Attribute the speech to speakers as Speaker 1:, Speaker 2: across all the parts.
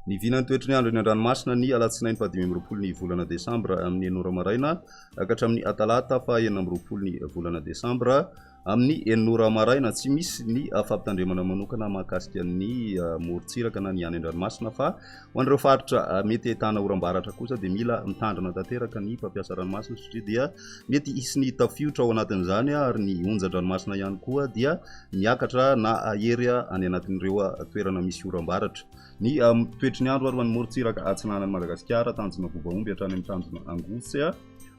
Speaker 1: Ny vinan'ny toetr'ny andro eny an-dranomasina ny alatsinainy faha 5 ny volana desambra amin'ny enora maraina ka hatramin'ny atalata faha 9 ny volana desambra amin'ny enora maraina. Tsy misy ny fampitandremana manokana mahakasika ny morontsiraka na ny any an-dranomasina fa ho an'ireo faritra mety ahitana oram-baratra kosa dia mila mitandrina tanteraka ny mpampiasa ranomasina satria dia mety hisy ny tafiotra ao anatin'izany ary ny onjan-dranomasina ihany koa dia miakatra na ahery any anatin'ireo toerana misy oram-baratra. Ny toetry ny andro ary ho an'ny morontsiraka atsinanan'i Madagasikara tanjona Vovaomby hatrany amin'ny tanjona Angotsy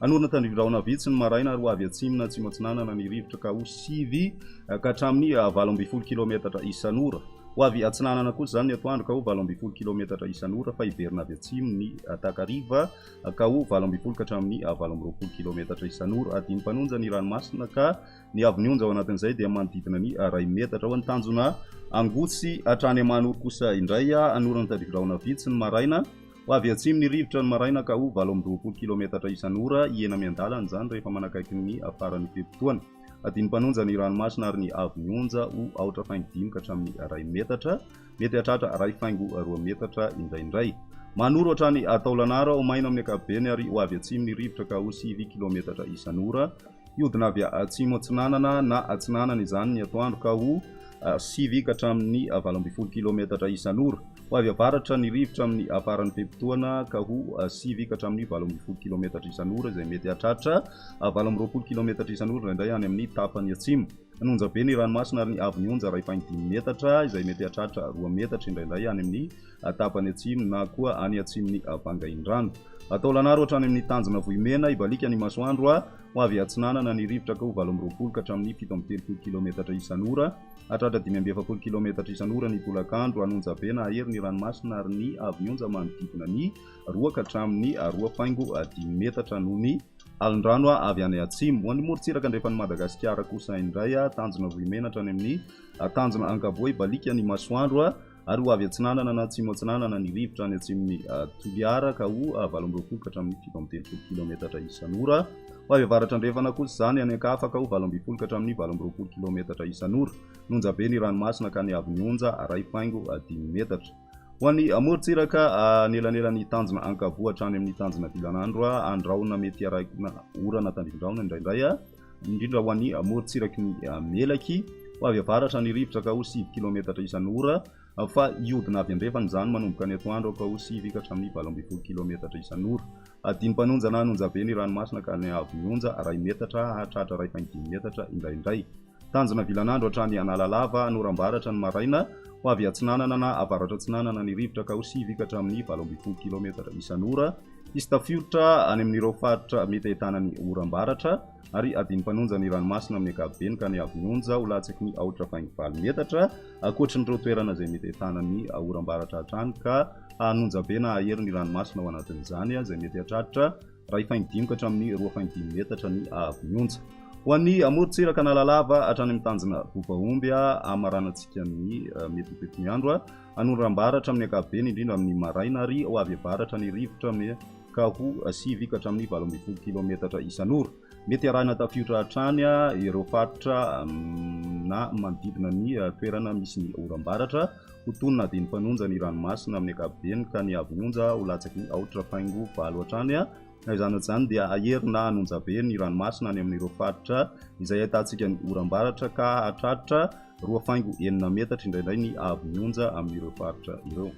Speaker 1: anorina tandrivirahona vitsy ny maraina ary ho avy atsimo na atsimo atsinanana ny rivotra ka ho 7 ka hatramin'ny 12 kilometatra isan'ora. Ho avy atsinanana kosa zany ny atoandro ka ho 12 kilometatra isan'ora fa hiverina avy atsimo ny takariva ka ho 12 ka hatramin'ny 12 kilometatra isan'ora. Adiny mpanonja ny ranomasina ka ny avy onja ao anatin'izay dia manodidina ny 2 metatra ho an'ny tanjona Angotsy hatrany Amanoro kosa indray anorina tandrivirahona vitsy ny maraina. Ho avy atsimo ny rivotra ny maraina ka ho 18 kilometatra isan'ora hiena miandalana izany rehefa manakaiky ny afaran'ny fetim-potoana. Adiny mpanonja ny ranomasina ary ny avy onja ho aotra faingo 5 ka hatramin'ny 2 metatra mety hatratra 2 faingo 2 metatra indraindray. Manoro hatrany Taolagnaro ao maina amin'ny ankapobeny ary ho avy atsimo ny rivotra ka ho 7 kilometatra isan'ora. Iodina avy atsimo atsinanana na atsinanana izany ny atoandro ka ho 7 ka hatramin'ny 12 kilometatra isan'ora. Ho avy avaratra ny rivotra amin'ny afaran'ny fetim-potoana ka ho 7 ka hatramin'ny 12 kilometatra isan'ora izay mety hatratra 20 kilometatra isan'ora indray any amin'ny tapany atsimo. Anonja be ny ranomasina ary ny avy onja 2.5 metatra izay mety hatratra 2 metatra indraindray any amin'ny tapany atsimo na koa any atsimon'ny Vangaindrano. Taolagnaro hatrany amin'ny tanjona Vohimena ibalika ny masoandro ho avy atsinanana ny rivotra ka ho 18 ka hatramin'ny 17 kilometatra isan'ora. Hatratra 570 kilometatra isan'ora ny tolakandro anonja be na ahery ny ranomasina ary ny avy onja manodidina ny 2 ka hatramin'ny 2.5 metatra noho ny alin-drano avy any atsimo. Ho an'ny morontsiraka andrefan'ny Madagasikara kosa indray tanjona Vohimena hatrany amin'ny tanjona Ankaboa ibalika ny masoandro ary ho avy atsinanana na atsimo atsinanana ny rivotra any atsimon'ny Toliara ka ho 18 ka hatramin'ny 17 kilometatra isan'ora. Ho avy avaratra andrefana kosa izany any ankafa ka ho 12 ka hatramin'ny 12 kilometatra isan'ora. Nonja be ny ranomasina ka ny avy onja 2.5 metatra. Ho an'ny morontsiraka anelanelan'ny tanjona Ankaboa hatrany amin'ny tanjona Vilanandro andraona mety arahina orana tandrivirahona indraindray indrindra ho an'ny morontsiraky ny Melaky. Ho avy avaratra ny rivotra ka ho 7 kilometatra isan'ora fa iodina avy andrefana izany manomboka ny atoandro ka ho 7 ka hatramin'ny 12 kilometatra isan'ora. Adiny mpanonja na anonja be ny ranomasina ka ny avy onja 2 metatra hatratra 2.5 metatra indraindray. Tanjona Vilanandro hatrany Analalava anoram-baratra ny maraina. Ho avy atsinanana na avaratra atsinanana ny rivotra ka ho 7 ka hatramin'ny 12 kilometatra isan'ora. Hisy tafiotra any amin'ireo faritra mety ahitana ny oram-baratra ary adiny mpanonja ny ranomasina amin'ny ankapobeny ka ny avy onja ho latsaky ny 4.5 metatra ankoatran'ireo toerana izay mety ahitana ny oram-baratra hatrany ka anonja be na ahery ny ranomasina ao anatin'izany izay mety hatratra 2.5 ka hatramin'ny 2.5 metatra ny avy onja. Ho an'ny morontsiraka Analalava hatrany amin'ny tanjona Vovaomby amaranantsika ny mety toetr'ny andro anoram-baratra amin'ny ankapobeny indrindra amin'ny maraina ary ho avy avaratra ny rivotra ka ho 7 ka hatramin'ny 12 kilometatra isan'ora. Mety arahina tafiotra hatrany ireo faritra na manodidina ny toerana misy ny oram-baratra ho tonona adiny mpanonja ny ranomasina amin'ny ankapobeny ka ny avy onja ho latsaky ny 4.5 hatrany. Izany dia ahery na anonja be ny ranomasina any amin'ireo faritra izay ahitantsika ny oram-baratra ka hatratra 2.9 metatra indraindray ny avy onja amin'ireo faritra ireo.